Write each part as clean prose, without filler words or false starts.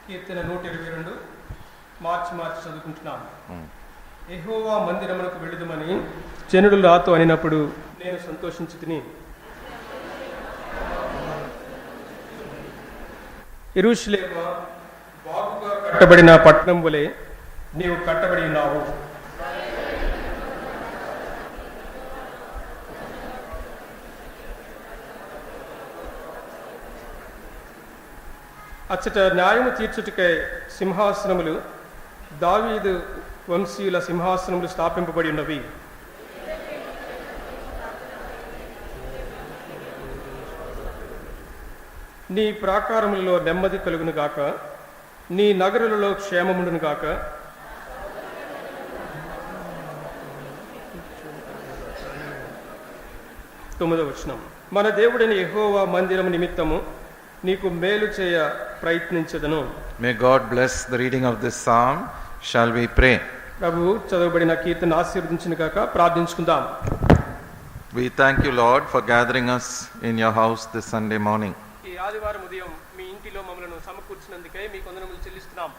కీర్తన 122 మార్చి చదువుకుంటున్నాం. యెహోవా మందిరమునకు వెళ్ళుదుమని జనులు నాతో అనినప్పుడు నేను సంతోషించితిని. యెరూషలేమా, బాగుగా కట్టబడిన పట్టణం వలె నీవు కట్టబడి ఉన్నావు. అచ్చట న్యాయము తీర్చుటకై సింహాసనములు, దావీదు వంశీయుల సింహాసనములు స్థాపింపబడి ఉన్నవి. నీ ప్రాకారములలో నెమ్మది కలుగును గాక, నీ నగరులలో క్షేమముండును గాక. తొమ్మిదవ వచనం. మన దేవుడైన యెహోవా మందిరము నిమిత్తము నీకు మేలు చేయ ప్రయత్నించదను. May God bless the reading of this psalm. Shall we pray? ప్రభు చదవబడిన కీర్తన ఆశీర్వదించును గాక. ప్రార్థించుకుందాం. We thank you, Lord, for gathering us in your house this Sunday morning. ఈ ఆదివారం ఉదయం మీ ఇంటిలో మమ్మలను సమకూర్చినందుకై మీకు వందనములు చెల్లిస్తున్నాం.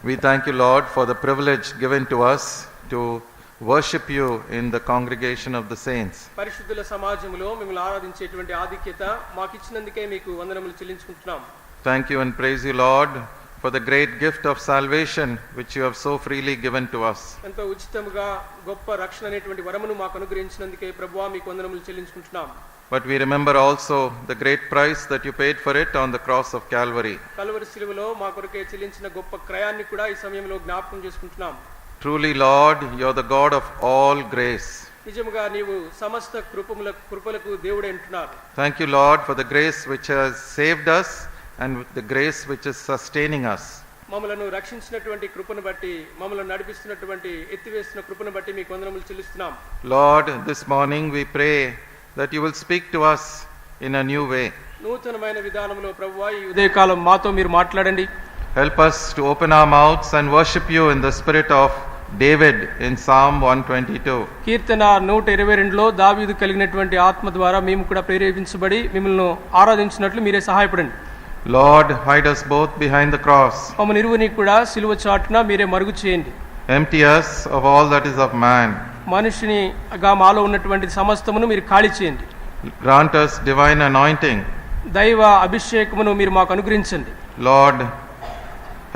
We thank you, Lord, for the privilege given to us to worship you in the congregation of the saints. పరిశుద్ధుల సమాజములో మిమ్మల్ని ఆరాధించేటువంటి ఆధిక్యత మాకు ఇచ్చినందుకే మీకు వందనములు చెల్లించుకుంటున్నాం. Thank you and praise you, Lord, for the great gift of salvation which you have so freely given to us. ఎంతో ఉచితముగా గొప్ప రక్షణ అనేటువంటి వరమును మాకు అనుగ్రహించినందుకే ప్రభువా మీకు వందనములు చెల్లించుకుంటున్నాం. But we remember also the great price that you paid for it on the cross of Calvary. Calvary శిలువలో మా కొరకే చెల్లించిన గొప్ప క్రయాన్ని కూడా ఈ సమయంలో జ్ఞాపకం చేసుకుంటున్నాం. Truly, Lord, you are the God of all grace. నిజముగా నీవు సమస్త కృపలకు దేవుడే అంటున్నారు. Thank you, Lord, for the grace which has saved us and the grace which is sustaining us. మమ్మలను రక్షించినటువంటి కృపను బట్టి, మమ్మలను నడిపిస్తున్నటువంటి ఎత్తివేస్తున్న కృపను బట్టి మీకు వందనములు చెల్లిస్తున్నాం. Lord, this morning we pray that you will speak to us in a new way. నూతనమైన విధానంలో ప్రభువా ఈ ఉదయకాలం మాతో మీరు మాట్లాడండి. Help us to open our mouths and worship you in the spirit of David in Psalm 122. కీర్తన 122లో దావీదు కలిగినటువంటి ఆత్మ ద్వారా మేము కూడా ప్రేరేపించబడి మిమ్మల్ని ఆరాధించినట్లు మీరే సహాయపడండి. Lord, hide us both behind the cross. మమ్మల్ని ఇరువుని కూడా సిలువ చాటున మీరే మరుగు చేయండి. Empty us of all that is of man. మనిషినిగా మాలో ఉన్నటువంటి సమస్తమును మీరు ఖాళీ చేయండి. Grant us divine anointing. దైవ అభిషేకమును మీరు మాకు అనుగ్రహించండి. Lord,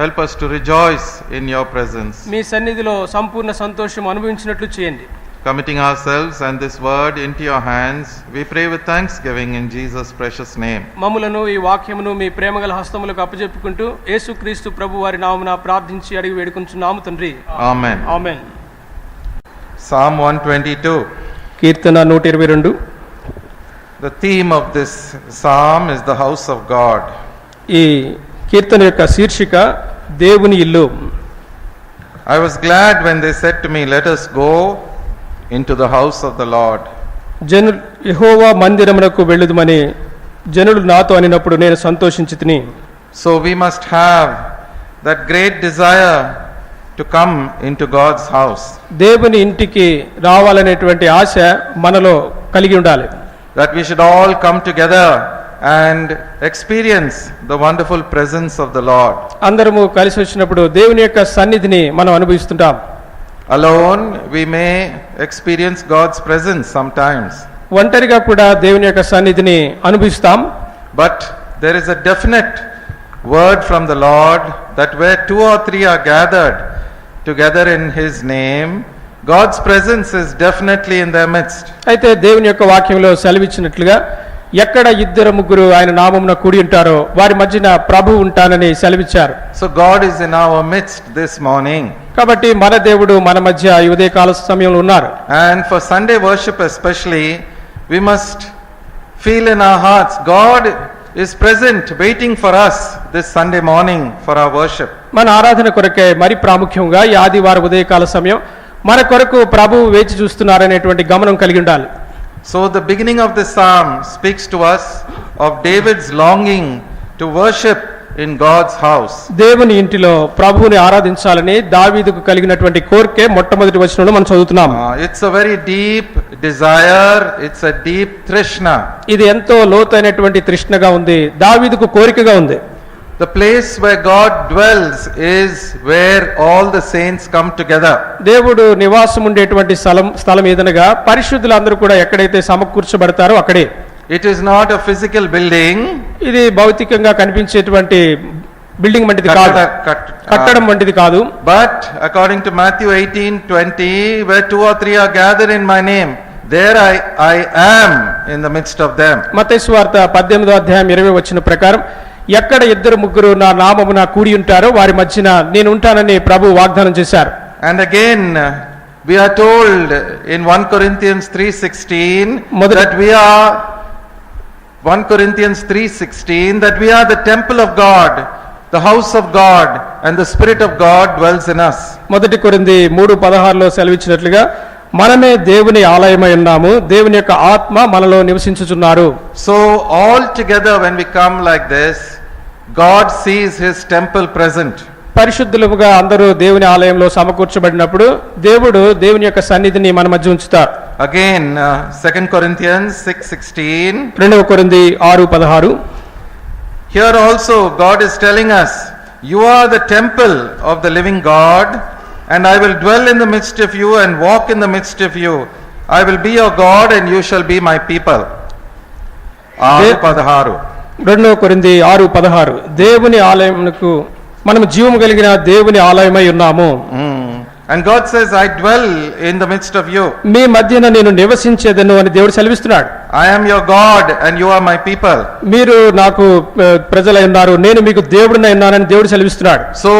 help us to rejoice in your presence. మీ సన్నిధిలో సంపూర్ణ సంతోషం అనుభవించినట్లు చేయండి. Committing ourselves and this word into your hands, we pray with thanksgiving in Jesus' precious name. మమ్ములను ఈ వాక్యమును మీ ప్రేమగల హస్తములకు అప్పజెప్పుకుంటూ యేసుక్రీస్తు ప్రభు వారి నామమున ప్రార్థించి అడిగి వేడుకొంచున్నాము తండ్రి. Amen. Amen. Psalm 122. Keerthana 122. The theme of this psalm is the house of God. ఈ కీర్తన యొక్క శీర్షిక దేవుని ఇల్లు. I was glad when they said to me, let us go into the house of the Lord. యెహోవా మందిరమునకు వెళ్ళుదుమని జనులు నాతో అనినప్పుడు నేను సంతోషించితిని. So we must have that great desire to come into God's house. దేవుని ఇంటికి రావాలనేటువంటి ఆశ మనలో కలిగి ఉండాలి. That we should all come together and experience the wonderful presence of the Lord. అందరము కలిసి వచ్చినప్పుడు దేవుని యొక్క సన్నిధిని మనం అనుభవిస్తుంటాం. Alone we may experience God's presence sometimes. ఒంటరిగా కూడా దేవుని యొక్క సన్నిధిని అనుభవిస్తాం. But there is a definite word from the Lord that where 2 or 3 are gathered together in his name, God's presence is definitely in their midst. అయితే దేవుని యొక్క వాక్యంలో సెలవిచ్చినట్లుగా ఎక్కడ 2-3 ఆయన నామమున కూడి ఉంటారో వారి మధ్యన ప్రభు ఉంటానని సెలవిచ్చారు. So God is in our midst this morning. కాబట్టి మన దేవుడు మన మధ్య ఈ ఉదయకాల సమయంలో ఉన్నారు. And for Sunday worship especially, we must feel in our hearts God is present waiting for us this Sunday morning for our worship. మన ఆరాధన కొరకే మరి ప్రాముఖ్యంగా ఈ ఆదివారం ఉదయకాల సమయం మన కొరకు ప్రభువు వేచి చూస్తున్నారనేటువంటి గమనం కలిగి ఉండాలి. So the beginning of this psalm speaks to us of David's longing to worship in God's house. దేవుని ఇంటిలో ప్రభువుని ఆరాధించాలని దావీదుకు కలిగినటువంటి కోరికే మొట్టమొదటి వచనంలో మనం చదువుతున్నాం. It's a very deep desire, it's a deep trishna. ఇది ఎంతో లోతైనటువంటి తృష్ణగా ఉంది, దావీదుకు కోరికగా ఉంది. The place where God dwells is where all the saints come together. దేవుడు నివాసం ఉండేటువంటి స్థలం ఏదనగా పరిశుద్ధులందరూ కూడా ఎక్కడైతే సమకూర్చబడతారో అక్కడే. It is not a physical building. ఇది భౌతికంగా కనిపించేటువంటి బిల్డింగ్ వంటిది కాదు, కట్టడం వంటిది కాదు. But according to Matthew 18:20, where 2 or 3 are gathered in my name, there I am in the midst of them. మత్తయి సువార్త 18వ అధ్యాయం 20 వచనం ప్రకారం ఎక్కడ ఇద్దరు ముగ్గురు నా నామమున కూడి ఉంటారో వారి మధ్యన నేను ఉంటానని ప్రభు వాగ్దానం చేశారు. And again we are told in 1 Corinthians 3:16 that we are 1 Corinthians 3:16 that we are the temple of God, the house of God, and the Spirit of God dwells in us. మొదటి కొరింథీ 3:16లో సెలవిచ్చినట్లుగా మనమే దేవుని ఆలయమై ఉన్నాము, దేవుని యొక్క ఆత్మ మనలో నివసించుచున్నారు. So all together when we come like this, God sees his temple present. పరిశుద్ధులుగా అందరూ దేవుని ఆలయంలో సమకూర్చబడినప్పుడు దేవుడు దేవుని యొక్క సన్నిధిని మన మధ్య ఉంచుతారు. Again 2 Corinthians 6:16, 2 కొరింథీ 6:16. here also God is telling us, you are the temple of the living God, and I will dwell in the midst of you and walk in the midst of you. I will be your God and you shall be my people. 6:16. 2 కొరింథీ 6:16. దేవుని ఆలయమునకు మనము జీవము కలిగిన దేవుని ఆలయమై ఉన్నాము. And God says, I dwell in the midst of you. మీ మధ్యన నేను నివసించేదను అని దేవుడు సెలవిస్తున్నాడు. I am your God and you are my people. మీరు నాకు ప్రజలై ఉన్నారు, నేను మీకు దేవుడినై ఉన్నానని దేవుడు సెలవిస్తున్నాడు. So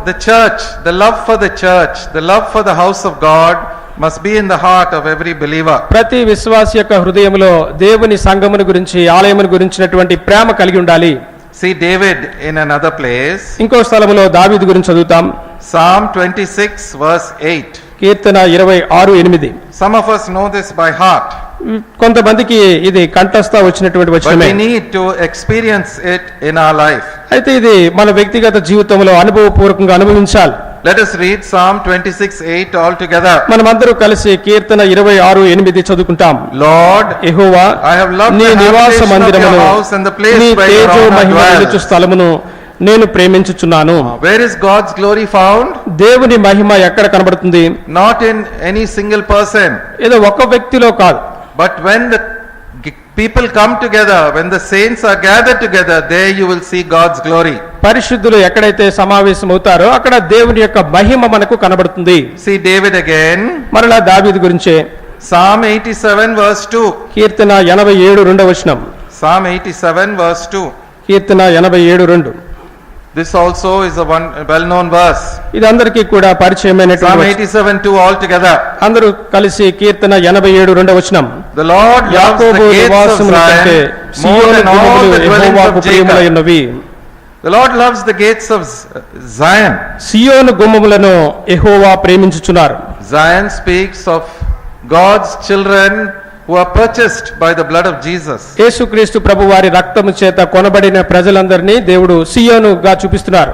the church, the love for the church, the love for the house of God must be in the heart of every believer. ప్రతి విశ్వాసి యొక్క హృదయంలో దేవుని సంఘమును గురించి, ఆలయమును గురించినటువంటి ప్రేమ కలిగి ఉండాలి. See David in another place. ఇంకో స్థలములో దావీదు గురించి చదువుతాం. Psalm 26 verse 8. Keerthana 26:8. Some of us know this by heart. కొంతమందికి ఇది కంఠస్థ వచ్చినటువంటి But వచనమే. we need to experience it in our life. అయితే ఇది మన వ్యక్తిగత జీవితంలో అనుభవపూర్వకంగా అనుభవించాలి. Let us read Psalm 26:8 all together. మనమందరూ కలిసి కీర్తన 26:8 చదువుకుంటాం. Lord, Jehovah, I have loved నీ the నివాస habitation of your మందిరమును, house and the place నీ where your తేజో honor మహిమ నిలుచు dwells. స్థలమును నేను ప్రేమించుచున్నాను. Where is God's glory found? దేవుని మహిమ ఎక్కడ కనబడుతుంది? Not in any single person, ఏదో ఒక్క వ్యక్తిలో కాదు. but when the people come together, when the saints are gathered together, there you will see God's glory. పరిశుద్ధులు ఎక్కడైతే సమావేశం అవుతారో అక్కడ దేవుని యొక్క మహిమ మనకు కనబడుతుంది. See David again. మరలా దావీదు గురించే Psalm 87 verse 2. కీర్తన 87:2 వచనం. Psalm 87 verse 2. Keerthana 87:2. This also is a well-known verse. ఇది అందరికీ కూడా Psalm పరిచయమైనటువంటి 87:2 all together. అందరూ కలిసి కీర్తన 87:2 వచనం. The Lord loves the యాకోబు gates of నివాసముల కంటే Zion more సీయోను than all గుమ్మములు the dwellings యెహోవాకు of ప్రియములై Jacob. ఉన్నవి. The Lord loves the gates of Zion. సీయోను గుమ్మములను యెహోవా ప్రేమించుచున్నారు. Zion speaks of God's children who are purchased by the blood of Jesus. యేసుక్రీస్తు ప్రభు వారి రక్తము చేత కొనబడిన ప్రజలందరినీ దేవుడు సీయోనుగా చూపిస్తున్నారు.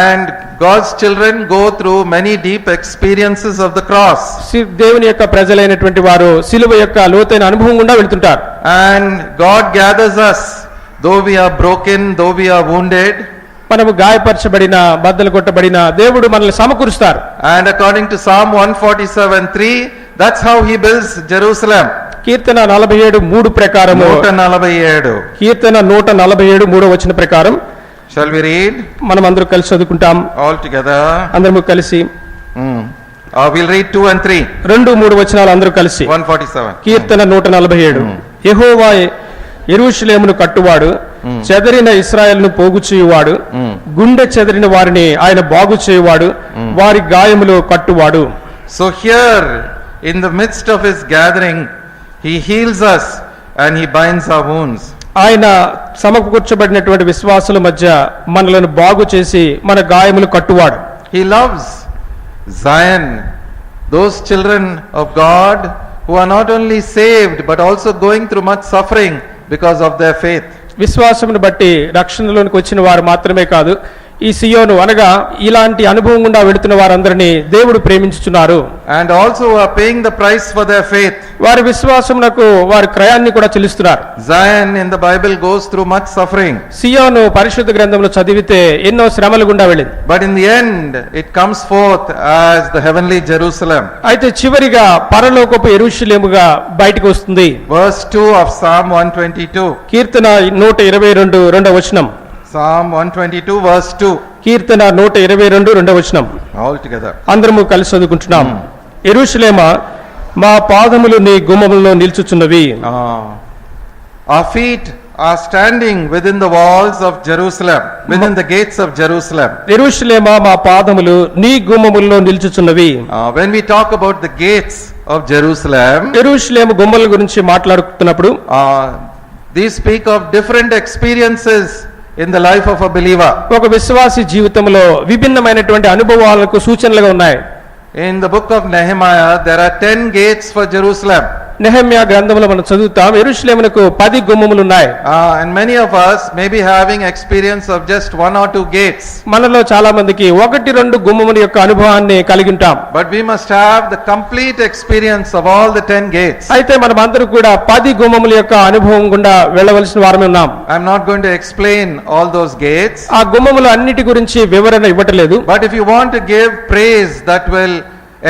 And God's children go through many deep experiences of the cross. దేవుని యొక్క ప్రజలైనటువంటి వారు సిలువ యొక్క లోతైన అనుభవం గుండా వెళ్తుంటారు. And God gathers us, though we are broken, though we are wounded. మనము గాయపరచబడిన, బద్దలు కొట్టబడిన దేవుడు మనల్ని సమకూరుస్తారు. And according to Psalm 147:3, that's how he builds Jerusalem. కీర్తన 47:3 ప్రకారము, 147. కీర్తన 147:3 వచన ప్రకారం Shall we read మనం అందరూ కలిసి చదువుకుంటాం. all together? అందరము కలిసి We'll read 2 and 3. 2-3 వచనాలు అందరూ కలిసి. 147. కీర్తన 147. యెహోవా యెరూషలేమును కట్టువాడు, చెదరిన ఇశ్రాయేలును పోగు చేయువాడు, గుండె చెదరిన వారిని ఆయన బాగు చేయువాడు, వారి గాయములు కట్టువాడు. So here in the midst of his gathering, he heals us and he binds our wounds. ఆయన సమకూర్చబడినటువంటి విశ్వాసుల మధ్య మనలను బాగు చేసి మన గాయములు కట్టువాడు. He loves Zion, those children of God who are not only saved but also going through much suffering because of their faith. విశ్వాసమును బట్టి రక్షణలోనికి వచ్చిన వారు మాత్రమే కాదు, ఈ సియోను అనగా ఇలాంటి అనుభవం గుండా వెళుతున్న వారందరినీ దేవుడు ప్రేమించుచున్నారు. and also are paying the price for their faith. వారి విశ్వాసమునకు వారి క్రయాన్ని కూడా చెల్లిస్తున్నారు. Zion in the Bible goes through much suffering. సియోను పరిశుద్ధ గ్రంథంలో చదివితే ఎన్నో శ్రమల గుండా వెళ్ళింది. But in the end, it comes forth as the heavenly Jerusalem. అయితే చివరిగా పరలోకపు యెరూషలేముగా బయటకు వస్తుంది. Verse 2 of Psalm 122. కీర్తన 122 రెండవ వచనం. Psalm 122 verse 2. కీర్తన 122 రెండవ వచనం. All together. అందరము కలిసి చదువుకుంటున్నాం. యెరూషలేమా, మా పాదములు నీ గుమ్మములలో నిల్చుచున్నవి. Our feet are standing within the walls of Jerusalem, within the gates of Jerusalem. యెరూషలేమా, మా పాదములు నీ గుమ్మములలో నిల్చుచున్నవి. When we talk about the gates of Jerusalem, యెరూషలేము గుమ్మల గురించి మాట్లాడుతున్నప్పుడు these speak of different experiences in the life of a believer. ఒక విశ్వాసి జీవితంలో విభిన్నమైనటువంటి అనుభవాలకు సూచనలుగా ఉన్నాయి. In the book of Nehemiah, there are 10 gates for Jerusalem. Nehemiah గ్రంథంలో మనం చదువుతాం, యెరూషలేమునకు 10 గుమ్మములు ఉన్నాయి. And many of us may be having experience of just 1 or 2 gates. మనలో చాలా మందికి 1-2 గుమ్మముల యొక్క అనుభవాన్ని కలిగి ఉంటాం. But we must have the complete experience of all the 10 gates. అయితే మనం అందరూ కూడా 10 గుమ్మముల యొక్క అనుభవం గుండా వెళ్ళవలసిన వారమే ఉన్నాం. I'm not going to explain all those gates. ఆ గుమ్మములు అన్నిటి గురించి వివరణ ఇవ్వట్లేదు. But if you want to give praise that will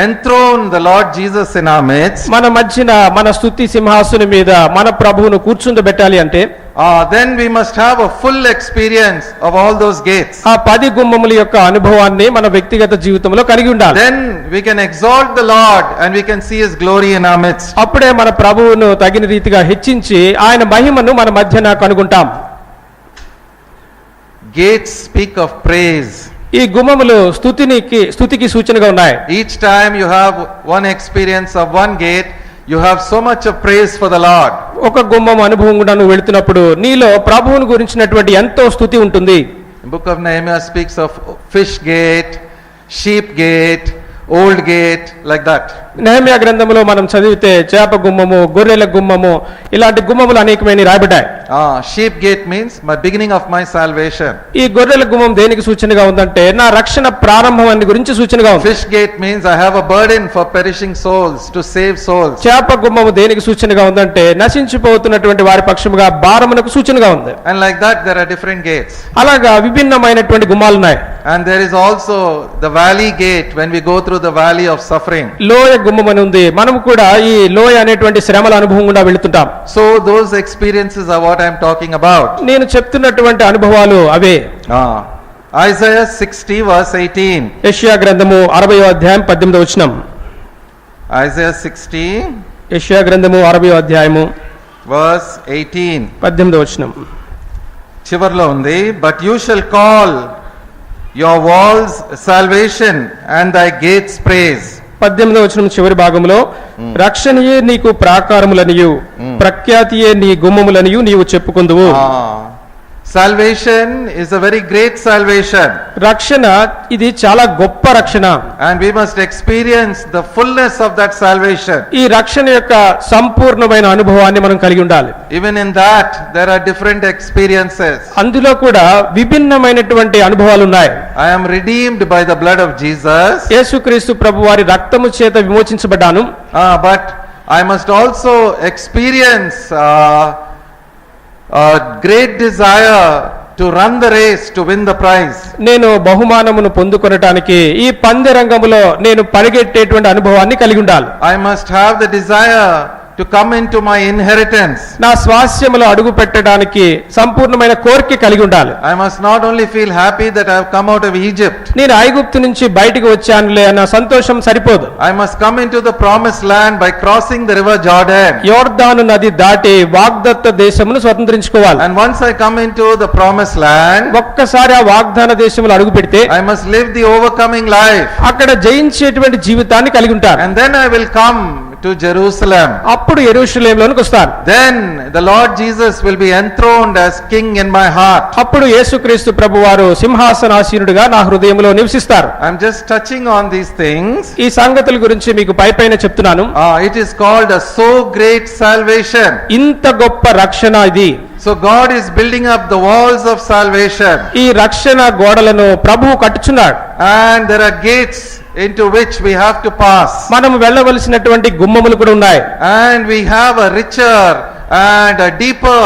enthrone the Lord Jesus in our midst, మన మధ్యన మన స్తుతి సింహాసనం మీద మన ప్రభువును కూర్చుండబెట్టాలి అంటే then we must have a full experience of all those gates. ఆ 10 గుమ్మముల యొక్క అనుభవాన్ని మన వ్యక్తిగత జీవితంలో కలిగి ఉండాలి. Then we can exalt the Lord and we can see his glory in our midst. అప్పుడే మన ప్రభువును తగిన రీతిగా హెచ్చించి ఆయన మహిమను మన మధ్యన కనుగొంటాం. Gates speak of praise. ఈ గుమ్మములు స్తుతికి సూచనగా ఉన్నాయి. Each time you have one experience of one gate, you have so much of praise for the Lord. ఒక గుమ్మం అనుభవం గుండా నువ్వు వెళుతున్నప్పుడు నీలో ప్రభువును గురించినటువంటి ఎంతో స్తుతి ఉంటుంది. The book of Nehemiah speaks of fish gate, sheep gate, old gate, like that. Nehemiah గ్రంథంలో మనం చదివితే చేప గుమ్మము, గొర్రెల గుమ్మము, ఇలాంటి గుమ్మములు అనేకమైన రాయబడ్డాయి. Sheep gate means my beginning of my salvation. ఈ గొర్రెల గుమ్మం దేనికి సూచనగా ఉందంటే నా రక్షణ ప్రారంభం అని గురించి సూచనగా ఉంది. Fish gate means I have a burden for perishing souls, to save souls. చేప గుమ్మము దేనికి సూచనగా ఉందంటే నశించిపోతున్నటువంటి వారి పక్షముగా భారమునకు సూచనగా ఉంది. And like that there are different gates. అలాగా విభిన్నమైనటువంటి గుమ్మాలు ఉన్నాయి. And there is also the valley gate when we go through the valley of suffering. లోయ గుమ్మం అని ఉంది. మనం కూడా ఈ లోయ అనేటువంటి శ్రమల అనుభవం గుండా వెళుతుంటాం. So those experiences are what I am talking about. నేను చెప్తున్నటువంటి అనుభవాలు అవే. Isaiah 60 verse 18. యెషయా గ్రంథము 60వ అధ్యాయం 18వ వచనం. Isaiah 60 యెషయా గ్రంథము 60వ అధ్యాయము verse 18. 18వ వచనం. చివర్లో ఉంది, but you shall call your walls salvation and thy gates praise. 18వ వచనం చివరి భాగంలో రక్షణయే నీకు ప్రాకారములనియు ప్రఖ్యాతియే నీ గుమ్మములనియు నీవు చెప్పుకుందువు. Salvation is a very great salvation. రక్షణ ఇది చాలా గొప్ప రక్షణ. And we must experience the fullness of that salvation. ఈ రక్షణ యొక్క సంపూర్ణమైన అనుభవాన్ని మనం కలిగి ఉండాలి. Even in that there are different experiences. అందులో కూడా విభిన్నమైనటువంటి అనుభవాలు ఉన్నాయి. I am redeemed by the blood of Jesus. యేసుక్రీస్తు ప్రభు వారి రక్తము చేత విమోచించబడ్డాను. But I must also experience a great desire to run the race to win the prize. నేను బహుమానమును పొందుకొనటానికి ఈ పందె రంగములో నేను పరిగెట్టేటువంటి అనుభవాన్ని కలిగి ఉండాలి. I must have the desire to come into my inheritance. నా స్వాస్యములో అడుగు పెట్టడానికి సంపూర్ణమైన కోరిక కలిగి ఉండాలి. I must not only feel happy that I have come out of Egypt. నేను ఐగుప్తు నుంచి బయటికి వచ్చానులే అన్న సంతోషం సరిపోదు. I must come into the promised land by crossing the river Jordan. యోర్దాను నది దాటి వాగ్దత్త దేశమును స్వతంత్రించుకోవాలి. And once I come into the promised land, ఒక్కసారి ఆ వాగ్దాన దేశంలో అడుగు పెడితే I must live the overcoming life. అక్కడ జయించేటువంటి జీవితాన్ని కలిగి ఉంటాను. And then I will come to Jerusalem. అప్పుడు యెరూషలేములోనికి వస్తారు. Then the Lord Jesus will be enthroned as king in my heart. అప్పుడు యేసుక్రీస్తు ప్రభువారు సింహాసనాసీనుడిగా నా హృదయంలో నివసిస్తారు. I'm just touching on these things. ఈ సంగతుల గురించి మీకు పైపైన చెప్తున్నాను. It is called a so great salvation. ఇంత గొప్ప రక్షణ ఇది. So God is building up the walls of salvation. ఈ రక్షణ గోడలను ప్రభువు కట్టుచున్నాడు. And there are gates into which we have to pass. మనం వెళ్ళవలసినటువంటి గుమ్మములు కూడా ఉన్నాయి. And we have a richer and a deeper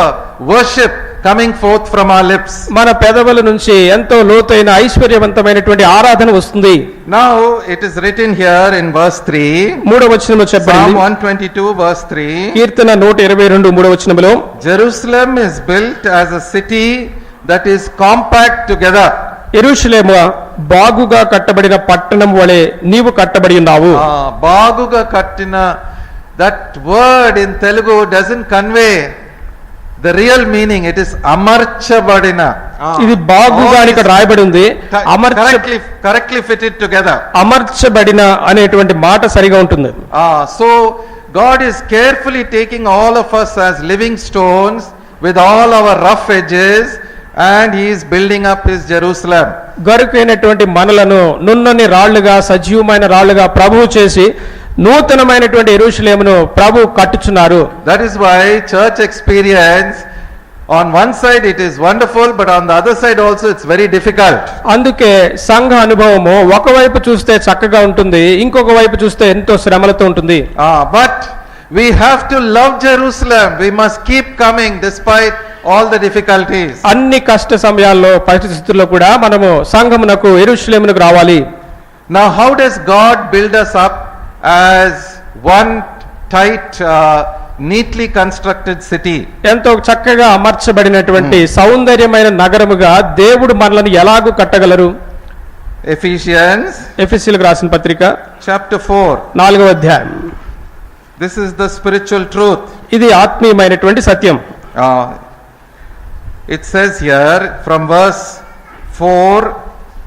worship coming forth from our lips. మన పెదవుల నుంచి ఎంతో లోతైన ఐశ్వర్యవంతమైనటువంటి ఆరాధన వస్తుంది. Now it is written here in verse 3. మూడవ వచనములో Psalm చెప్పబడింది. 122 verse 3. కీర్తన 122 మూడవ వచనములో Jerusalem is built as a city that is compact together. యెరూషలేము బాగుగా కట్టబడిన పట్టణం వలె నీవు కట్టబడి ఉన్నావు. బాగుగా కట్టిన, that word in Telugu doesn't convey the real meaning. It is amarchabadina. ఇది బాగుగా అని ఇక్కడ రాయబడి ఉంది. Correctly fitted together. అమర్చబడిన అనేటువంటి మాట సరిగా ఉంటుంది. So God is carefully taking all of us as living stones with all our rough edges, and he is building up his Jerusalem. గరుకైనటువంటి మనలను నున్నని రాళ్లుగా, సజీవమైన రాళ్లుగా ప్రభువు చేసి నూతనమైనటువంటి యెరూషలేమును ప్రభువు కట్టుచున్నారు. That is why church experience, on one side it is wonderful, but on the other side also it's very difficult. అందుకే సంఘ అనుభవము ఒకవైపు చూస్తే చక్కగా ఉంటుంది, ఇంకొక వైపు చూస్తే ఎంతో శ్రమలతో ఉంటుంది. But we have to love Jerusalem. We must keep coming despite all the difficulties. అన్ని కష్ట సమయాల్లో, పరిస్థితుల్లో కూడా మనము సంఘమునకు యెరూషలేమునకు రావాలి. Now how does God build us up as one tight, neatly constructed city? ఎంతో చక్కగా అమర్చబడినటువంటి సౌందర్యమైన నగరముగా దేవుడు మనలను ఎలాగూ కట్టగలరు? Ephesians ఎఫెసీయులకు రాసిన పత్రిక chapter 4. 4వ అధ్యాయం. This is the spiritual truth. ఇది ఆత్మీయమైనటువంటి సత్యం. It says here from verse 4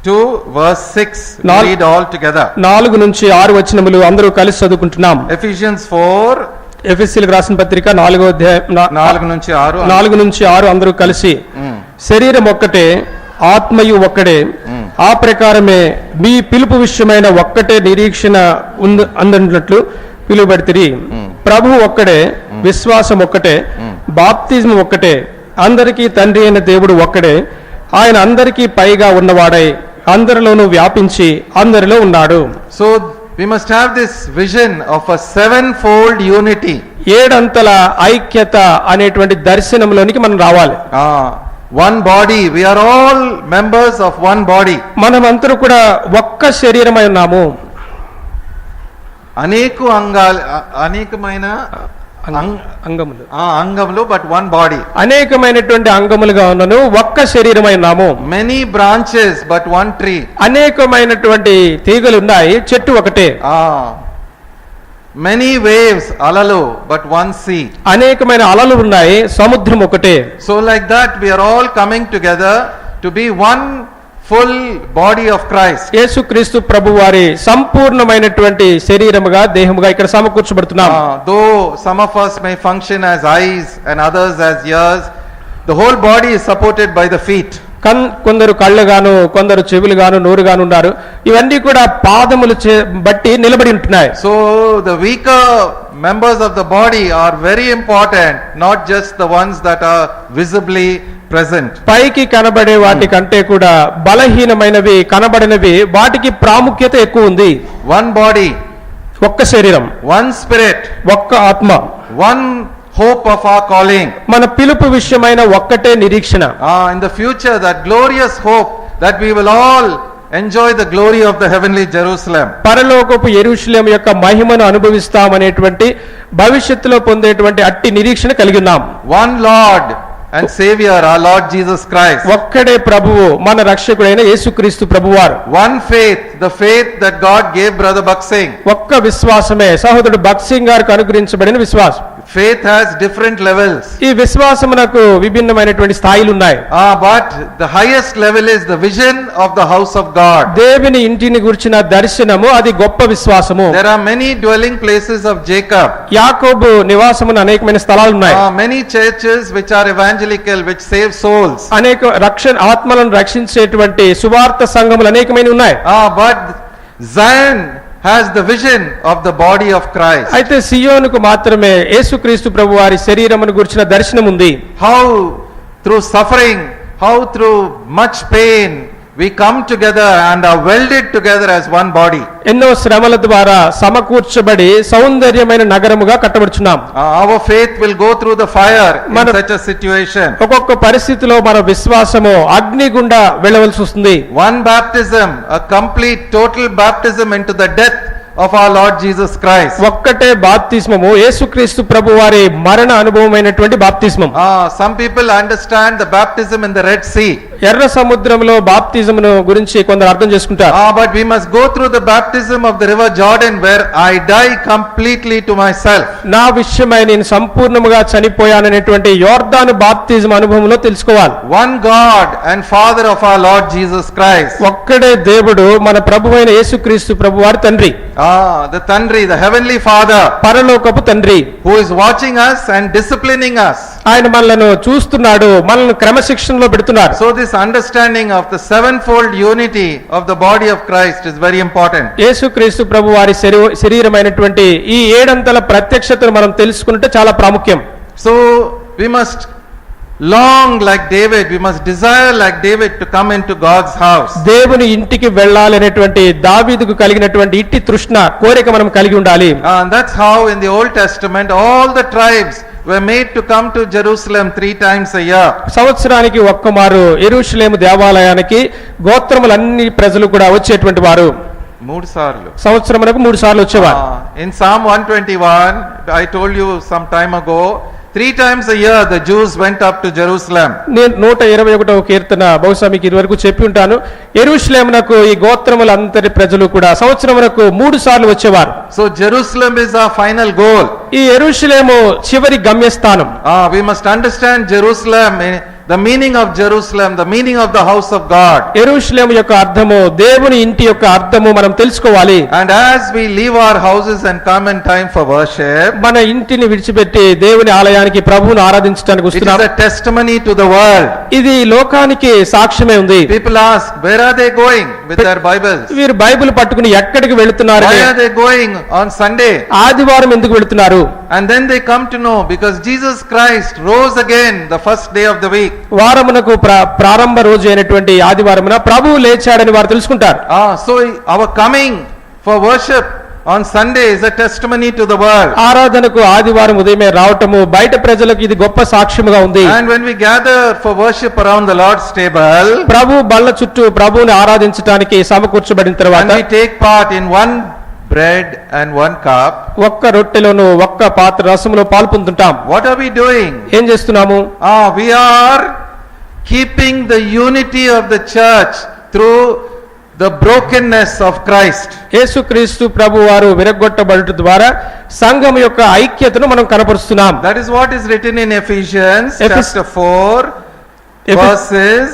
to verse 6. Read all together. 4 నుంచి 6 వచనములు అందరూ కలిసి చదువుకుంటున్నాం. Ephesians 4. ఎఫెసీయులకు రాసిన పత్రిక 4వ అధ్యాయం 4 నుంచి 6. 4 నుంచి 6 అందరూ కలిసి, శరీరం ఒక్కటే, ఆత్మయు ఒక్కడే, ఆ ప్రకారమే మీ పిలుపు విషయమైన ఒక్కటే నిరీక్షణ అందనట్లు పిలువబడితిరి. ప్రభువు ఒక్కడే, విశ్వాసం ఒక్కటే, బాప్తిజం ఒక్కటే, అందరికీ తండ్రి అయిన దేవుడు ఒక్కడే, ఆయన అందరికీ పైగా ఉన్నవాడై అందరిలోనూ వ్యాపించి అందరిలో ఉన్నాడు. So we must have this vision of a sevenfold unity. 7 అంతల ఐక్యత అనేటువంటి దర్శనంలోనికి మనం రావాలి. One body. We are all members of one body. మనమందరూ కూడా ఒక్క శరీరమై ఉన్నాము. అనేకమైన అంగములు అంగములు, బట్ వన్ బాడీ. అనేకమైనటువంటి అంగములుగా ఉన్నను, ఒక్క శరీరమై ఉన్నాము. Many branches but one tree. అనేకమైనటువంటి తీగలు ఉన్నాయి, చెట్టు ఒకటే. మెనీ వేవ్స్, అలలు, బట్ వన్ సీ. అనేకమైన అలలు ఉన్నాయి, సముద్రం ఒకటే. So like that we are all coming together to be one full body of Christ. Yesukreestu ప్రభువారి సంపూర్ణమైనటువంటి శరీరముగా, దేహముగా ఇక్కడ సమకూర్చబడుతున్నాం. Though some of us may function as eyes and others as ears, the whole body is supported by the feet. కొందరు కళ్ళుగాను, కొందరు చెవులుగాను, నోరుగాను ఉన్నారు. ఇవన్నీ కూడా పాదములు బట్టి నిలబడి ఉంటున్నాయి. So the weaker members of the body are very important, not just the ones that are visibly present. పైకి కనబడే వాటి కంటే కూడా బలహీనమైనవి, కనబడినవి, వాటికి ప్రాముఖ్యత ఎక్కువ ఉంది. వన్ బాడీ, ఒక్క శరీరం. వన్ స్పిరిట్, ఒక్క ఆత్మ. One hope of our calling. మన పిలుపు విషయమైన ఒక్కటే నిరీక్షణ. In the future, that glorious hope that we will all enjoy the glory of the heavenly Jerusalem. పరలోకపు యెరూషలేము యొక్క మహిమను అనుభవిస్తామనేటువంటి, భవిష్యత్తులో పొందేటువంటి అట్టి నిరీక్షణ కలిగి ఉన్నాం. One Lord and Savior, our Lord Jesus Christ. ఒక్కడే ప్రభువు, మన రక్షకుడైన యేసుక్రీస్తు ప్రభువారు. One faith, the faith that God gave brother Buck Singh. ఒక్క విశ్వాసమే సహోదరుడు బక్ సింగ్ గారికి అనుగ్రహించబడిన విశ్వాసం. faith has different levels. ఈ విశ్వాసమునకు విభిన్నమైనటువంటి స్థాయిలు ఉన్నాయి. But the highest level is the vision of the house of God. దేవుని ఇంటిని గురించిన దర్శనము అది గొప్ప విశ్వాసము. There are many dwelling places of Jacob. యాకోబు నివాసమున అనేకమైన స్థలాలు ఉన్నాయి. Many churches which are evangelical, which save souls. అనేక ఆత్మలను రక్షించేటువంటి సువార్త సంఘములు అనేకమైన ఉన్నాయి. But Zion has the vision of the body of Christ. అయితే సియోనుకు మాత్రమే యేసుక్రీస్తు ప్రభువారి శరీరమును గురించిన దర్శనం ఉంది. How through suffering, how through much pain we come together and are welded together as one body. ఎన్నో శ్రమల ద్వారా సమకూర్చబడి సౌందర్యమైన నగరముగా కట్టబడుచున్నాం. Our faith will go through the fire in such a situation. ఒక్కొక్క పరిస్థితిలో మన విశ్వాసము అగ్ని గుండా వెళ్ళవలసి వస్తుంది. One baptism, a complete total baptism into the death of our Lord Jesus Christ. ఒక్కటే బాప్తిస్మము యేసుక్రీస్తు ప్రభువారి మరణ అనుభవమైనటువంటి బాప్తిస్మం. Some people understand the baptism in the Red Sea. ఎర్ర సముద్రంలో బాప్తిజమును గురించి కొందరు అర్థం చేసుకుంటారు. But we must go through the baptism of the river Jordan, where I die completely to myself. నా విషయమై నేను సంపూర్ణముగా చనిపోయాననేటువంటి యోర్దాను బాప్తిజం అనుభవంలో తెలుసుకోవాలి. One God and Father of our Lord Jesus Christ. ఒక్కడే దేవుడు మన ప్రభువైన యేసుక్రీస్తు ప్రభువారి తండ్రి. The Tandri, the heavenly Father, పరలోకపు తండ్రి, who is watching us and disciplining us. ఆయన మనలను చూస్తున్నాడు, మనల్ని క్రమశిక్షణలో పెడుతున్నారు. So this understanding of the sevenfold unity of the body of Christ is very important. యేసుక్రీస్తు ప్రభువారి శరీరమైనటువంటి ఈ ఏడంతల ప్రత్యక్షతను మనం తెలుసుకుంటే చాలా ప్రాముఖ్యం. So we must long like David, we must desire like David to come into God's house. దేవుని ఇంటికి వెళ్ళాలనేటువంటి దావీదుకు కలిగినటువంటి ఇట్టి తృష్ణ కోరిక మనం కలిగి ఉండాలి. And that's how in the Old Testament all the tribes were made to come to Jerusalem 3 times a year. సంవత్సరానికి ఒక్కమారు యెరూషలేము దేవాలయానికి గోత్రములన్నీ ప్రజలు కూడా వచ్చేటువంటి వారు. 3 సార్లు సంవత్సరమునకు 3 సార్లు వచ్చేవారు. In Psalm 121, I told you some time ago, 3 times a year the Jews went up to Jerusalem. నేను 121వ కీర్తన బహుశా మీకు ఇదివరకు చెప్పి ఉంటాను. యెరూషలేమునకు ఈ గోత్రములందరి ప్రజలు కూడా సంవత్సరమునకు 3 సార్లు వచ్చేవారు. So Jerusalem is our final goal. ఈ యెరూషలేము చివరి గమ్యస్థానం. We must understand Jerusalem, the meaning of Jerusalem, the meaning of the house of God. యెరూషలేము యొక్క అర్థము, దేవుని ఇంటి యొక్క అర్థము మనం తెలుసుకోవాలి. And as we leave our houses and come in time for worship, మన ఇంటిని విడిచిపెట్టి దేవుని ఆలయానికి ప్రభువును ఆరాధించడానికి it is వస్తున్నాం. a testimony to the world. ఇది లోకానికి సాక్ష్యమే ఉంది. People ask, where are they going with their Bibles? వీరు బైబిల్ పట్టుకుని ఎక్కడికి వెళుతున్నారు? Why are they going on Sunday? ఆదివారం ఎందుకు వెళుతున్నారు? And then they come to know, because Jesus Christ rose again the first day of the week. వారమునకు ప్రారంభ రోజు అయినటువంటి ఆదివారమున ప్రభువు లేచాడని వారు తెలుసుకుంటారు. So our coming for worship on Sunday is a testimony to the world. ఆరాధనకు ఆదివారం ఉదయమే రావటము బయట ప్రజలకు ఇది గొప్ప సాక్ష్యముగా ఉంది. And when we gather for worship around the Lord's table, ప్రభు బల్ల చుట్టూ ప్రభువుని ఆరాధించడానికి సమకూర్చబడిన తర్వాత, and we take part in one bread and one cup, ఒక్క రొట్టెలోను ఒక్క పాత్ర రసములో పాల్పొందుతాం. what are we doing? ఏం చేస్తున్నాము? We are keeping the unity of the church through the brokenness of Christ. యేసుక్రీస్తు ప్రభువారు విరగొట్టబడుట ద్వారా సంఘం యొక్క ఐక్యతను మనం కనపరుస్తున్నాం. That is what is written in Ephesians chapter 4 verses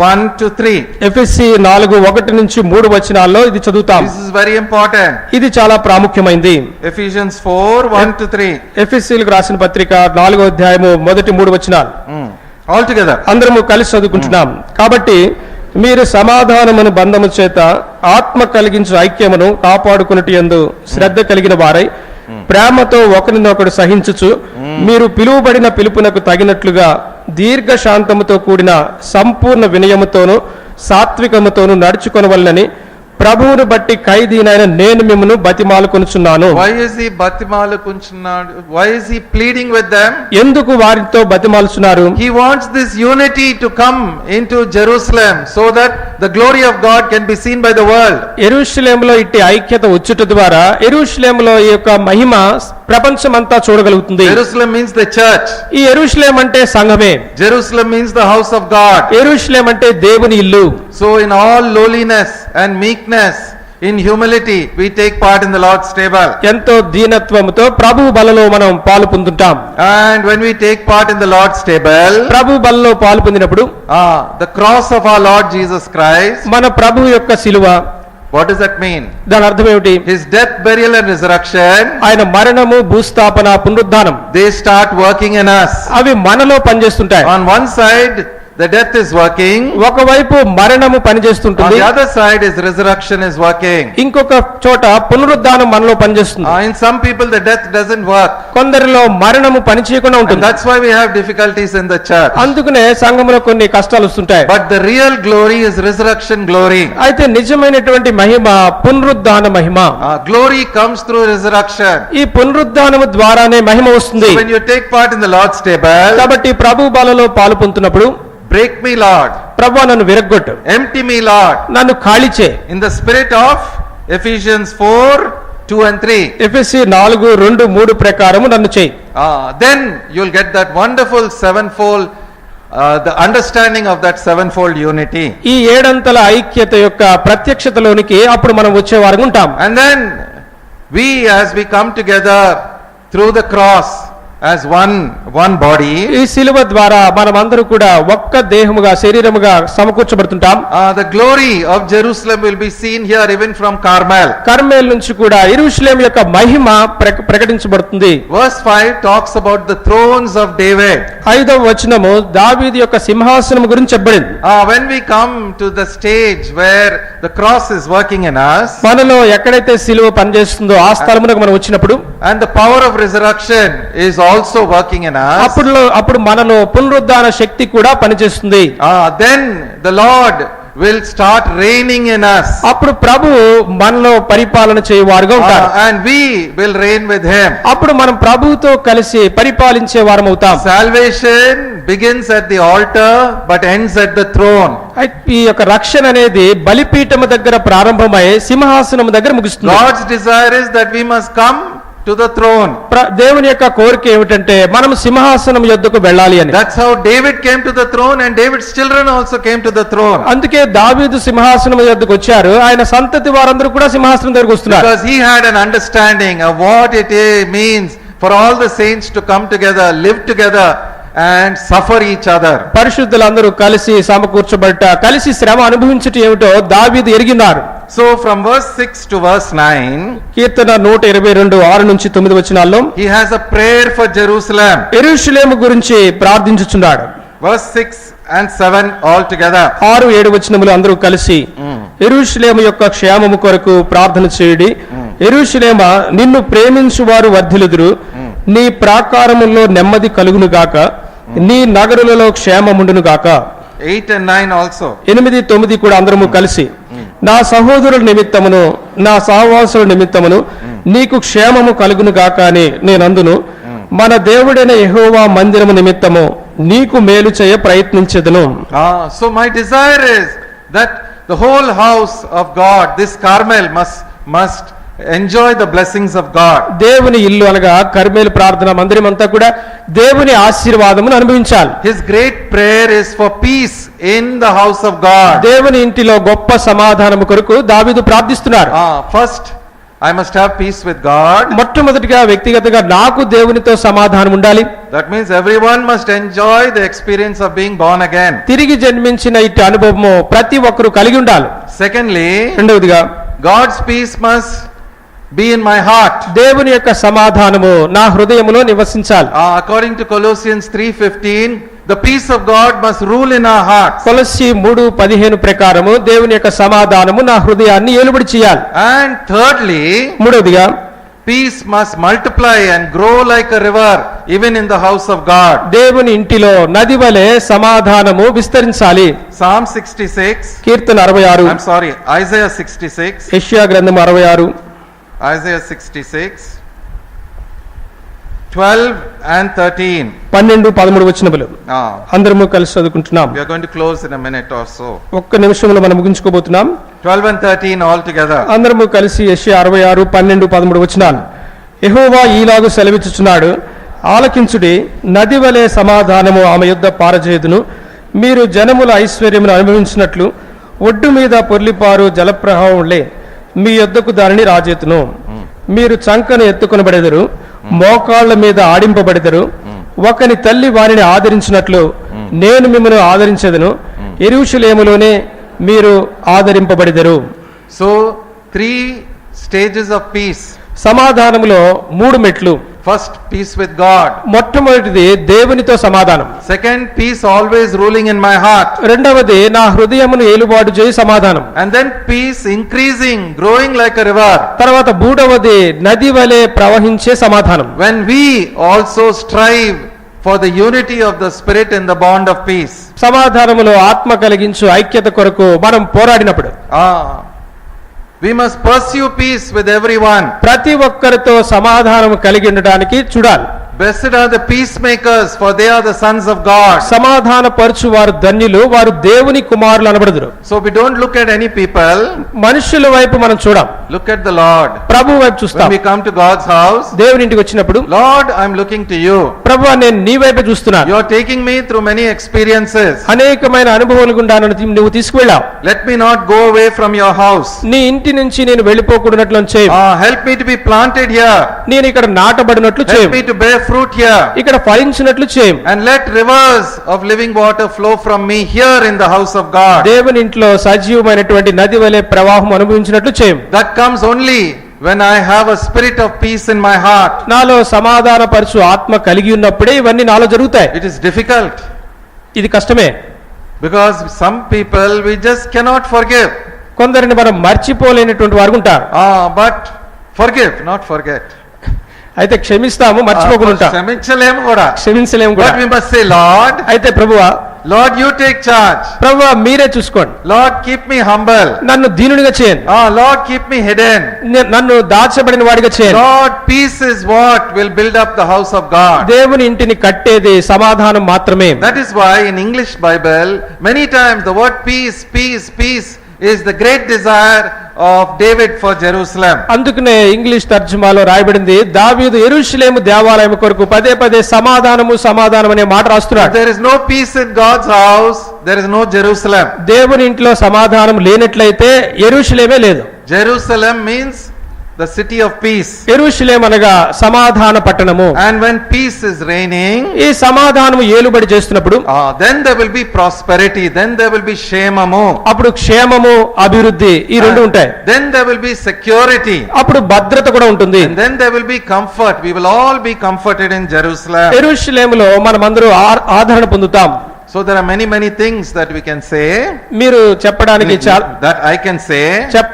1 to 3. ఎఫెసీ 4:1-3 వచనాల్లో ఇది చదువుతాం. This is very important. ఇది చాలా ప్రాముఖ్యమైనది. Ephesians 4:1 to 3. ఎఫెసీలకు రాసిన పత్రిక 4వ అధ్యాయము మొదటి 3 వచనాలు. All together. అందరము కలిసి చదువుకుంటున్నాం. కాబట్టి మీరు సమాధానమును బంధము చేత ఆత్మ కలిగించు ఐక్యమును కాపాడుకున్నట్టు యందు శ్రద్ధ కలిగిన వారై ప్రేమతో ఒకరినొకడు సహించుచు మీరు పిలువబడిన పిలుపునకు తగినట్లుగా దీర్ఘ శాంతముతో కూడిన సంపూర్ణ వినయముతోను సాత్వికముతోను నడుచుకొనవలెనని ప్రభువును బట్టి ఖైదీనైన నేను మిమ్మును బతిమాలుకొనుచున్నాను. Why is he బతిమాలుకొనుచున్నాడు? Why is he pleading with them? ఎందుకు వారితో బతిమాలుచున్నారు? He wants this unity to come into Jerusalem so that the glory of God can be seen by the world. యెరూషలేములో ఇట్టి ఐక్యత వచ్చుట ద్వారా యెరూషలేములో ఈ యొక్క మహిమ ప్రపంచమంతా చూడగలుగుతుంది. Jerusalem means the church. ఈ యెరూషలేం అంటే సంఘమే. Jerusalem means the house of God. యెరూషలేం అంటే దేవుని ఇల్లు. So in all lowliness and meekness in humility we take part in the Lord's table. ఎంతో దీనత్వముతో ప్రభు బలలో మనం పాలు పొందుతాం. And when we take part in the Lord's table, ప్రభు బలలో పాలు పొందినప్పుడు the cross of our Lord Jesus Christ, మన ప్రభు యొక్క శిలువ, what does that mean? దాని అర్థం ఏమిటి? His death, burial and resurrection, ఆయన మరణము, భూస్థాపన, పునరుద్ధానం they start working in us. అవి మనలో పనిచేస్తుంటాయి. On one side the death is working, ఒకవైపు మరణము on పనిచేస్తుంటుంది, the other side is resurrection is working. ఇంకొక చోట పునరుద్ధానం మనలో పనిచేస్తుంది. In some people the death doesn't work, కొందరిలో మరణము పనిచేయకుండా and ఉంటుంది. that's why we have difficulties in the church. అందుకనే సంఘములో కొన్ని కష్టాలు వస్తుంటాయి. But the real glory is resurrection glory. అయితే నిజమైనటువంటి మహిమ పునరుద్ధాన మహిమ. Glory comes through resurrection. ఈ పునరుద్ధానము ద్వారానే మహిమ వస్తుంది. So when you take part in the Lord's table, కాబట్టి ప్రభు బలలో పాలు పొందుతున్నప్పుడు, break me Lord, ప్రభువా నన్ను విరగ్గొట్టు, empty me Lord, నన్ను ఖాళీ చేయి. in the spirit of Ephesians 4:2 and 3. ఎఫెసీ 4:2-3 ప్రకారము నన్ను చేయి. Then you'll get that wonderful sevenfold, the understanding of that sevenfold unity. ఈ ఏడంతల ఐక్యత యొక్క ప్రత్యక్షతలోనికి అప్పుడు మనం వచ్చే వారు ఉంటాం. And then we, as we come together through the cross as one body, ఈ శిలువ ద్వారా మనమందరూ కూడా ఒక్క దేహముగా, శరీరముగా సమకూర్చబడుతుంటాం. the glory of Jerusalem will be seen here even from Carmel. Carmel నుంచి కూడా యెరూషలేము యొక్క మహిమ ప్రకటించబడుతుంది. Verse 5 talks about the thrones of David. 5వ వచనము దావీదు యొక్క సింహాసనం గురించి చెప్పబడింది. When we come to the stage where the cross is working in us, మనలో ఎక్కడైతే శిలువ పనిచేస్తుందో ఆ స్థలమునకు మనం వచ్చినప్పుడు, and the power of resurrection is also working in us, అప్పుడు మనలో పునరుద్ధాన శక్తి కూడా పనిచేస్తుంది. then the Lord will start reigning in us, అప్పుడు ప్రభు మనలో పరిపాలన చేయువారుగా ఉంటారు. and we will reign with him. అప్పుడు మనం ప్రభువుతో కలిసి పరిపాలించే వారం అవుతాం. Salvation begins at the altar but ends at the throne. ఈ యొక్క రక్షణ అనేది బలిపీఠము దగ్గర ప్రారంభమై సింహాసనం దగ్గర ముగుస్తుంది. God's desire is that we must come to the throne. దేవుని యొక్క కోరిక ఏమిటంటే మనం సింహాసనం యొద్దకు వెళ్ళాలి అని. That's how David came to the throne, and David's children also came to the throne. అందుకే దావీదు సింహాసనం యొద్దకు వచ్చారు, ఆయన సంతతి వారందరూ కూడా సింహాసనం దగ్గరకు వస్తున్నారు. Because he had an understanding of what it means for all the saints to come together, live together and suffer each other. పరిశుద్ధులందరూ కలిసి సమకూర్చబడ్డ, కలిసి శ్రమ అనుభవించుట ఏమిటో దావీదు ఎరిగినారు. So from verse 6 to verse 9, కీర్తన 122:6-9 వచనాల్లో he has a prayer for Jerusalem. యెరూషలేము గురించి ప్రార్థించుచున్నాడు. Verse 6 and 7 all together. 6-7 వచనములు అందరూ కలిసి, యెరూషలేము యొక్క క్షేమము కొరకు ప్రార్థన చేయుడి. యెరూషలేమా, నిన్ను ప్రేమించు వారు వర్ధిల్లుదురు. నీ ప్రాకారముల్లో నెమ్మది కలుగును గాక, నీ నగరులలో క్షేమముండును గాక. 8 and 9 also. 8-9 కూడా అందరము కలిసి, నా సహోదరుల నిమిత్తమును, నా సహవాసుల నిమిత్తమును నీకు క్షేమము కలుగును గాక అని నేనందును. మన దేవుడైన యెహోవా మందిరము నిమిత్తము నీకు మేలు చేయ ప్రయత్నించెదను. So my desire is that the whole house of God, this Carmel, must enjoy the blessings of God. దేవుని ఇల్లు అనగా కర్మేలు ప్రార్థన మందిరం అంతా కూడా దేవుని ఆశీర్వాదమును అనుభవించాలి. His great prayer is for peace in the house of God. దేవుని ఇంటిలో గొప్ప సమాధానము కొరకు దావీదు ప్రార్థిస్తున్నారు. First I must have peace with God. మొట్టమొదటిగా వ్యక్తిగతంగా నాకు దేవునితో సమాధానం ఉండాలి. That means everyone must enjoy the experience of being born again. తిరిగి జన్మించిన ఇట్టి అనుభవము ప్రతి ఒక్కరూ కలిగి ఉండాలి. Secondly, రెండవదిగా God's peace must be in my heart. దేవుని యొక్క సమాధానము నా హృదయములో నివసించాలి. According to Colossians 3:15, the peace of God must rule in our hearts. కొలస్సీ 3:15 ప్రకారము దేవుని యొక్క సమాధానము నా హృదయాన్ని ఏలుబడి చేయాలి. And thirdly, మూడవదిగా peace must multiply and grow like a river even in the house of God. దేవుని ఇంటిలో నది వలె సమాధానము విస్తరించాలి. Psalm 66, Keerthana 66, I'm sorry, Isaiah 66, యెషయా గ్రంథం 66, Isaiah 66, 12 and 13. 12-13 వచనములు అందరము కలిసి చదువుకుంటున్నాం. We are going to close in a minute or so. ఒక్క నిమిషంలో మనం ముగించుకోబోతున్నాం. 12 and 13 all together. అందరము కలిసి యెషయా 66, 12-13 వచనాలు. యెహోవా ఈలాగు సెలవిచ్చుచున్నాడు, ఆలకించుడి, నది వలె సమాధానము ఆమె యొద్ద పారజేయుదును. మీరు జనముల ఐశ్వర్యమును అనుభవించినట్లు ఒడ్డు మీద పొర్లిపారు జలప్రవాహంలే మీ యొద్దకు దానిని రాజెత్తును. మీరు చంకను ఎత్తుకొనబడెదరు, మోకాళ్ళ మీద ఆడింపబడెదరు. ఒకని తల్లి వారిని ఆదరించినట్లు నేను మిమ్మల్ని ఆదరించెదను. యెరూషలేములోనే మీరు ఆదరింపబడెదరు. So, 3 stages of peace. సమాధానములో 3 మెట్లు. First, peace with God. మొట్టమొదటిది దేవునితో సమాధానం. Second, peace always ruling in my heart. రెండవది నా హృదయమును ఏలుబాటు చేయి సమాధానం. And then peace increasing, growing like a river. తర్వాత మూడవది నది వలె ప్రవహించే సమాధానం. When we also strive for the unity of the Spirit in the bond of peace. సమాధానములో ఆత్మ కలిగించు ఐక్యత కొరకు మనం పోరాడినప్పుడు We must pursue peace with everyone. ప్రతి ఒక్కరితో సమాధానం కలిగి ఉండడానికి చూడాలి. Blessed are the peacemakers, for they are the sons of God. సమాధాన పరచు వారు ధన్యులు, వారు దేవుని కుమారులు అనబడుదురు. So we don't look at any people. మనుషుల వైపు మనం చూడం, Look at the Lord. ప్రభు వైపు చూస్తాం. When we come to God's house, దేవుని ఇంటికి వచ్చినప్పుడు Lord, I'm looking to you. ప్రభు నేను నీ వైపే చూస్తున్నాను. You are taking me through many experiences. అనేకమైన అనుభవాలు గుండా నన్ను నువ్వు తీసుకువెళ్ళావు. Let me not go away from your house. నీ ఇంటి నుంచి నేను వెళ్ళిపోకూడనట్లు చేయి. Help me to be planted here. నేను ఇక్కడ నాటబడినట్లు చేయి. Help me to bear fruit here. ఇక్కడ ఫలించినట్లు చేయి. And let rivers of living water flow from me here in the house of God. దేవుని ఇంట్లో సజీవమైనటువంటి నది వలె ప్రవాహం అనుభవించినట్లు చేయి. That comes only when I have a spirit of peace in my heart. నాలో సమాధాన పరచు ఆత్మ కలిగి ఉన్నప్పుడే ఇవన్నీ నాలో జరుగుతాయి. It is difficult ఇది కష్టమే. because some people we just cannot forgive. కొందరిని మనం మర్చిపోలేనటువంటి వారు ఉంటారు. But forgive, not forget. అయితే క్షమిస్తాము, మర్చిపోకుండా ఉంటాం. క్షమించలేము కూడా. క్షమించలేము కూడా. But we must say, Lord, అయితే ప్రభువా, Lord, you take charge. ప్రభువా మీరే చూసుకోండి. Lord, keep me humble. నన్ను దీనునిగా చేయండి. Lord, keep me hidden. నన్ను దాచబడిన వాడిగా చేయండి. Lord, peace is what will build up the house of God. దేవుని ఇంటిని కట్టేది సమాధానం మాత్రమే. That is why in English Bible many times the word peace, peace, peace is the great desire of David for Jerusalem. అందుకనే English తర్జుమాలో రాయబడింది, దావీదు యెరూషలేము దేవాలయం కొరకు పదే పదే సమాధానము సమాధానం అనే మాట రాస్తున్నాడు. There is no peace in God's house, there is no Jerusalem. దేవుని ఇంట్లో సమాధానం లేనట్లయితే యెరూషలేమే లేదు. Jerusalem means the city of peace. యెరూషలేము అనగా సమాధాన పట్టణము. And when peace is reigning, ఈ సమాధానము ఏలుబడి చేస్తున్నప్పుడు then there will be prosperity, then there will be క్షేమము. అప్పుడు క్షేమము, అభివృద్ధి ఈ రెండు ఉంటాయి. Then there will be security. అప్పుడు భద్రత కూడా ఉంటుంది. And then there will be comfort. We will all be comforted in Jerusalem. యెరూషలేములో మనమందరూ ఆదరణ పొందుతాం. So there are many things that we can say. మీరు చెప్పడానికి that I can say.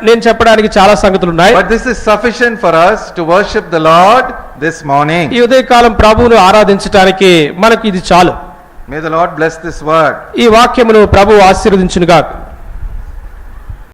నేను చెప్పడానికి చాలా సంగతులు ఉన్నాయి. But this is sufficient for us to worship the Lord this morning. ఈ ఉదయకాలం ప్రభువును ఆరాధించడానికి మనకు ఇది చాలు. May the Lord bless this word. ఈ వాక్యమును ప్రభువు ఆశీర్వదించును గాక.